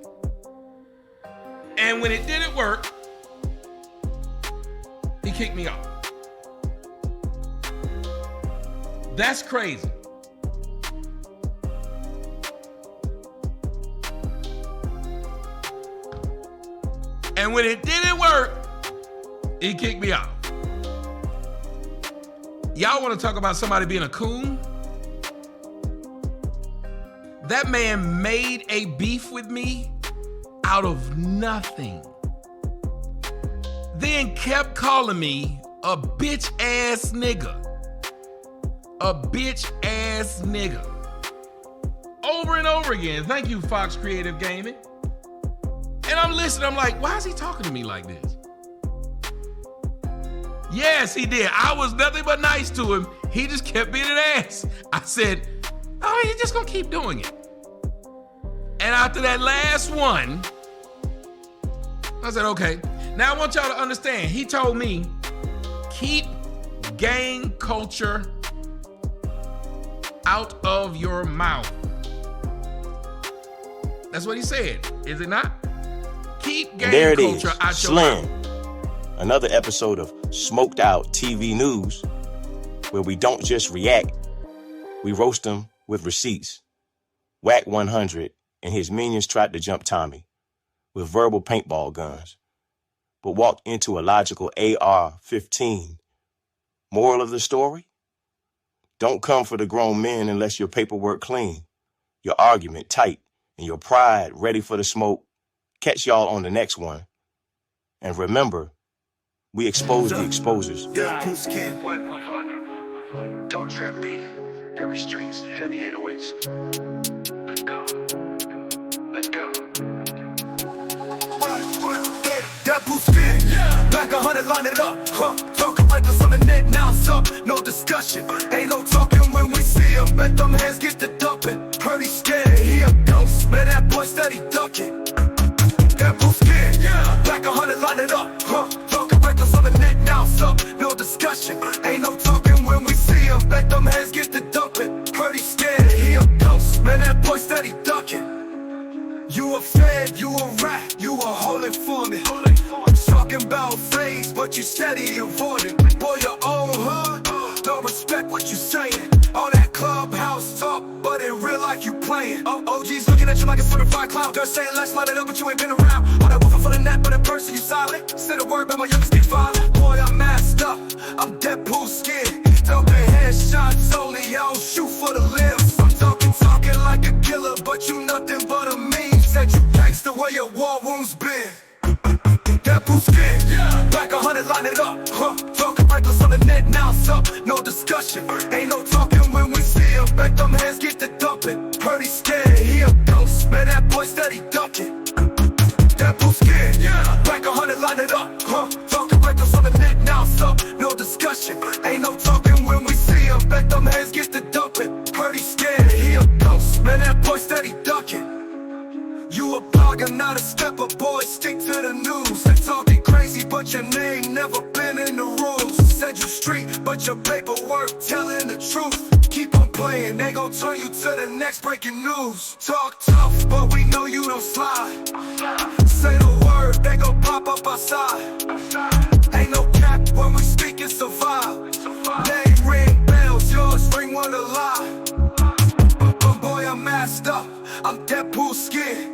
And when it didn't work, he kicked me off. That's crazy. And when it didn't work, he kicked me off. Y'all want to talk about somebody being a coon? That man made a beef with me out of nothing. Then kept calling me a bitch ass nigga. A bitch ass nigga. Over and over again. Thank you, Fox Creative Gaming. And I'm listening, I'm like, why is he talking to me like this? Yes, he did. I was nothing but nice to him. He just kept being an ass. I said, oh, he's just gonna keep doing it. And after that last one, I said, okay. Now I want y'all to understand, he told me, keep gang culture out of your mouth. That's what he said, is it not? Keep gang culture out your mouth. Another episode of Smoked Out TV News, where we don't just react, we roast them with receipts. Wack 100 and his minions tried to jump Tommy with verbal paintball guns, but walked into a logical AR-15. Moral of the story? Don't come for the grown men unless your paperwork clean, your argument tight, and your pride ready for the smoke. Catch y'all on the next one. And remember, we expose the exposers. Don't trap me. Every streets, heavy 808s. Let's go. Let's go. That boost spin. Back 100, line it up. Talking like this on the net, now it's up. No discussion. Ain't no talking when we see him. Bet them hands get to dumping. Pretty scared, he a ghost. Man, that boy steady ducking. That boost spin. Back 100, line it up. Talking like this on the net, now it's up. No discussion. Ain't no talking when we see him. Bet them hands get to dumping. Pretty scared, he a ghost. Man, that boy steady ducking. You a fed, you a rat, you a holding for me. I'm talking about phase, but you steady avoiding. Boy, your own hood, don't respect what you saying. All that clubhouse talk, but in real life you playing. OG's looking at you like a certified clown. They're saying let's light it up, but you ain't been around. All that woofing for the net, but in person you silent. Said a word about my youngest big father. Boy, I'm masked up, I'm Deadpool skin. Don't pay headshots only, I don't shoot for the limbs. I'm talking like a killer, but you nothing but a meme. Said you gangsta where your war wounds been. That boost skin, back 100, line it up. Talking reckless on the net, now it's up. No discussion, ain't no talking when we see him. Bet them hands get to dumping. Pretty scared, he a ghost. Man, that boy steady ducking. That boost skin, back 100, line it up. Talking reckless on the net, now it's up. No discussion, ain't no talking when we see him. Bet them hands get to dumping. Pretty scared, he a ghost. Man, that boy steady ducking. You a blogger, not a stepper, boy, stick to the news. They talking crazy, but your name never been in the rules. Said you street, but your paperwork telling the truth. Keep on playing, they gon' turn you to the next breaking news. Talk tough, but we know you don't slide. Say the word, they gon' pop up outside. Ain't no cap when we speak, it's survive. Name ring bells, yours ring one a lie. But boy, I'm masked up, I'm Deadpool skin.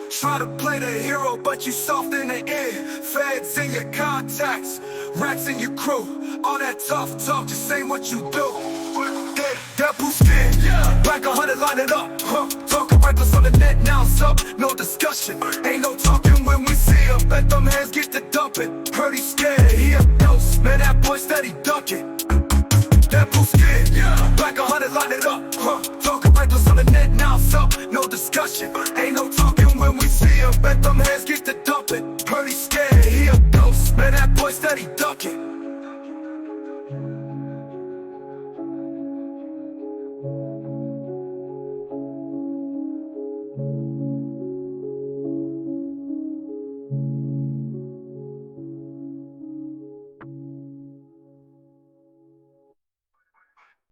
Try to play the hero, but you soft in the ear. Feds in your contacts, rats in your crew. All that tough talk just ain't what you do. That boost in, back 100, line it up. Talking reckless on the net, now it's up. No discussion, ain't no talking when we see him. Bet them hands get to dumping. Pretty scared, he a ghost. Man, that boy steady ducking. That boost in, back 100, line it up. Talking reckless on the net, now it's up. No discussion, ain't no talking when we see him. Bet them hands get to dumping. Pretty scared, he a ghost. Man, that boy steady